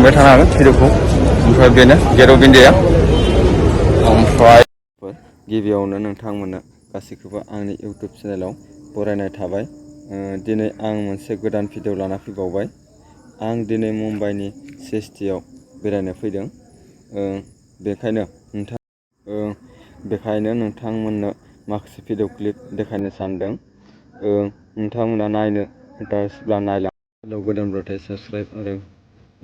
थांनो हागोन भिडिअखौ ओमफ्राय बेनो गेट अफ इन्डिया ओमफ्राय गिबियावनो नोंथांमोननो गासैखौबो आंनि इउटुब चेनेलाव बरायनाय थाबाय। दिनै आं मोनसे गोदान भिडिअ लाना फैबावबाय। आं दिनै मुम्बाइनि CSTआव बेरायनो फैदों। बेखायनो नोंथांमोननो माखासे भिडिअ क्लिप देखायनो सानदों। नोंथांमोना नायनो इन्टारेस्टब्ला नायलां। गोदानब्लाथाय साबस्क्राइब आरो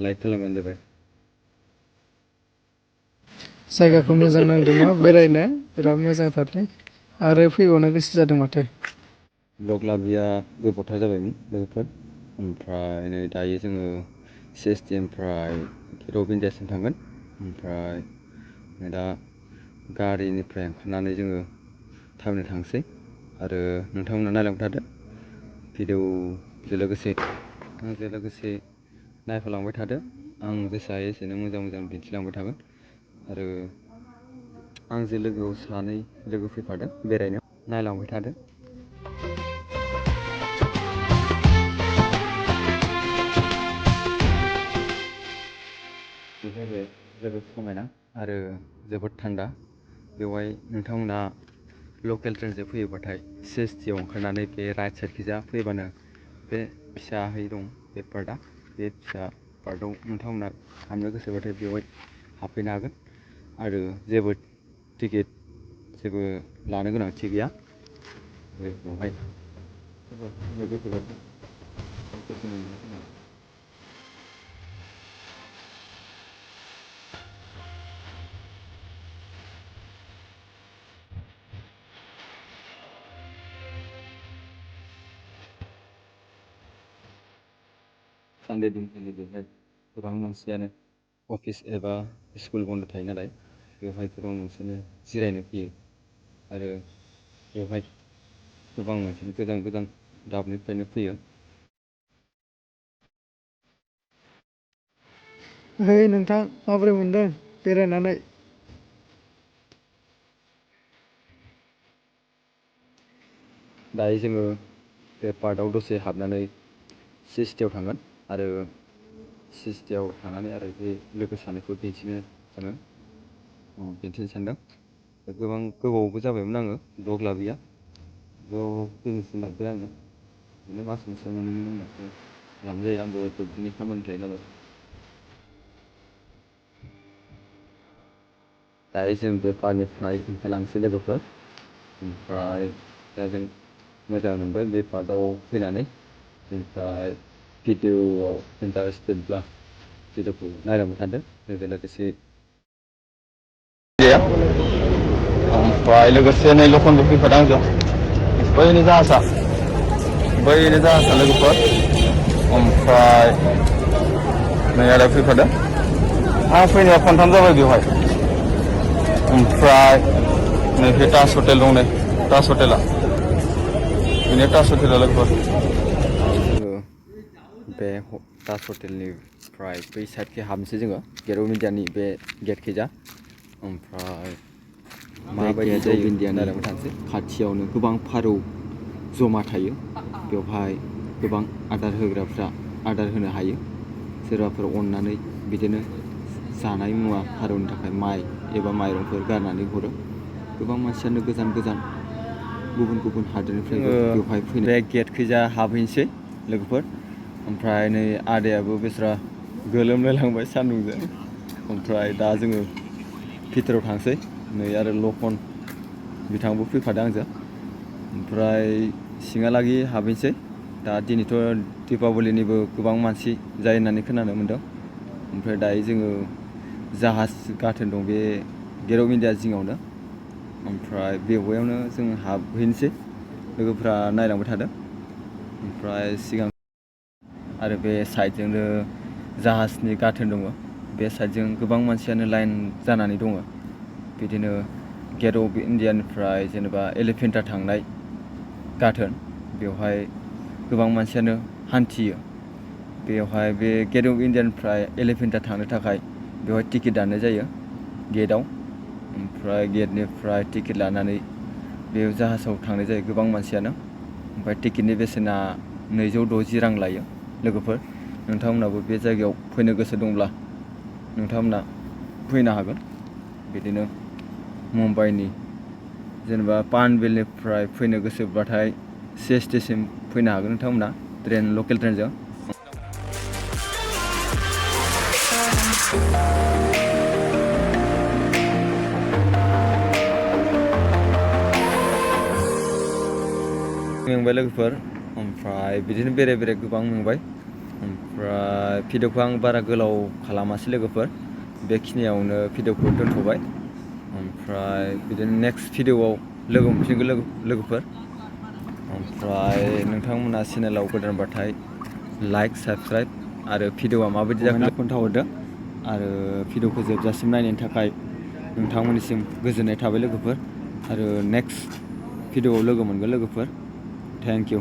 लाइक खालामबानो जाबाय। जायगाखौ मोजां नांदोंना बेरायनो बिराद मोजांथारलै आरो फैबावनो गोसो जादों माथो। ब्लग लाभिया गोबावथार जाबायमोन लोगोफोर। ओमफ्राय नै दायो जोङो CSTनिफ्राय गेट अफ इन्डियासिम थांगोन। ओमफ्राय दा गारिनिफ्राय ओंखारनानै जोङो थाबायनो थांसै आरो नोंथांमोना नायलांबाय थादो। भिडिअजों लोगोसे नायफालांबाय थादो। आं जेसे हायो एसेनो मोजां दिन्थिलांबाय थागोन। आरो आंजों लोगोआव सानै लोगो फैफादों बेरायनो, नायलांबाय थादो। जोबोद समायना आरो जोबोद थान्दा। बेवहाय नोंथांमोना लकेल ट्रेनजों फैयोबाथाय CSTआव ओंखारनानै बे राइट साइडखिजा फैबानो बे फिसाहै दं बे पार्कआ। बे फिसा पार्कआव नोंथांमोना हाबनो गोसोबाथाय बेवहाय हाबफैनो हागोन आरो जेबो लानो गोनांथि गैया। बेवहाय सानडे दिनखालि बेवहाय गोबां मानसियानो अफिस एबा स्कुल बन्द थायो नालाय, बेवहाय गोबां मानसियानो जिरायनो फैयो आरो बेवहाय गोबां मानसियानो गोजान गोजान दाबनिफ्रायनो फैयो। ओइ नोंथां, माबोरै मोनदों बेरायनानै? दायो जोङो बे पार्कआव दसे हाबनानै CSTआव थांगोन आरो CSTआव थांनानै आरो बे लोगो सानैखौ दिन्थिनो सानदों। गोबां गोबावबो जाबायमोन आङो ब्लग लाभिया। फैनोसो नागिरदों आङो। बिदिनो मास मोनसे मोननैनि उनावसो लानाय जायो। आंबो बिदिनो खामानि थायो नालाय। दायो जों बे पार्कनिफ्राय ओंखारलांसै लोगोफोर। ओमफ्राय दा जों मोजां मोनबाय बे पार्कआव फैनानै। ओमफ्राय भिडिअआव इन्टारेस्टेडब्ला भिडिअखौ नायलांबाय थादो। लोगोसे ओमफ्राय लोगोसे नै लखनबो फैफादों आंजों। बैनो जाहाजा लोगोफोर। ओमफ्राय नै आदा फैफादों। आं फैनाया खनथाम जाबाय बेवहाय। ओमफ्राय नैबे ताज हटेल दं, नै ताज हटेला। बेनो ताज हटेला लोगोफोर। जोङो बे ताज हटेलनिफ्राय बै साइडखै हाबनोसै जोङो, गेट अफ इन्डियानि बे गेटखैजा। ओमफ्राय माबायदि जायो नायलांबाय थानोसै। खाथियावनो गोबां फारौ जमा थायो। बेवहाय गोबां आदार होग्राफ्रा आदार होनो हायो। सोरबाफोर अननानै बिदिनो जानाय मुवा फारौनि थाखाय माइ एबा माइरंफोर गारनानै हरो। गोबां मानसियानो गोजान गोजान गुबुन गुबुन हादोरनिफ्रायबो बेवहाय फैनाय। बे गेटखैजा हाबहैनोसै लोगोफोर। ओमफ्राय नै आदायाबो बेस्रा गोलोमलाय लांबाय सान्दुंजों। ओमफ्राय दा जोङो भितोराव थांसै। नै आरो लखन बिथांबो फैफादों आंजों। ओमफ्राय सिङालागि हाबहैनोसै। दा दिनैथ' दिपावलीनिबो गोबां मानसि जायो होननानै खोनानो मोन्दों। ओमफ्राय दायो जोङो जाहाज गाथोन दं बे गेट अफ इन्डिया जिङावनो। ओमफ्राय बेवहायावनो जों हाबहैनोसै। लोगोफ्रा नायलांबाय थादों। ओमफ्राय सिगां आरो बे साइडजोंनो जाहाजनि गाथोन दङ। बे साइडजों गोबां मानसियानो लाइन जानानै दङ। बिदिनो गेट अफ इन्डियानिफ्राय जेनेबा एलिफेन्टा थांनाय गाथोन, बेवहाय गोबां मानसियानो हान्थियो। बेवहाय बे गेट अफ इन्डियानिफ्राय एलिफेन्टा थांनो थाखाय बेवहाय टिकेट दाननाय जायो गेटआव। ओमफ्राय गेटनिफ्राय टिकेट लानानै बे जाहाजाव थांनाय जायो गोबां मानसियानो। ओमफ्राय टिकेटनि बेसेना 260 रां लायो। लोगोफोर, नोंथांमोनहाबो बे जायगायाव फैनो गोसो दंब्ला नोंथांमोना फैनो हागोन बिदिनो मुम्बाइनि जेनेबा पानवेलनिफ्राय फैनो गोसोब्लाथाय CSTसिम फैनो हागोन नोंथांमोना लकेल ट्रेनजों। मेंबाय लोगोफोर ओमफ्राय बिदिनो बेराय गोबां मेंबाय ओमफ्राय भिडिअखौ आं बारा गोलाव खालामासै लोगोफोर बेखिनियावनो भिडिअखौ दोनथ'बाय ओमफ्राय बिदिनो नेक्स्ट भिडिअआव लोगो मोनफिनगोन लोगोफोर। ओमफ्राय नोंथांमोना चेनेलाव गोदानबाथाय लाइक साबस्क्राइब आरो भिडिअआ माबायदि जाखो खोन्थाहरदो आरो भिडिअखौ जोबजासिम नायनायनि थाखाय नोंथांमोननिसिम गोजोननाय थाबाय लोगोफोर आरो नेक्स्ट भिडिअआव लोगो मोनगोन लोगोफोर। Thank you.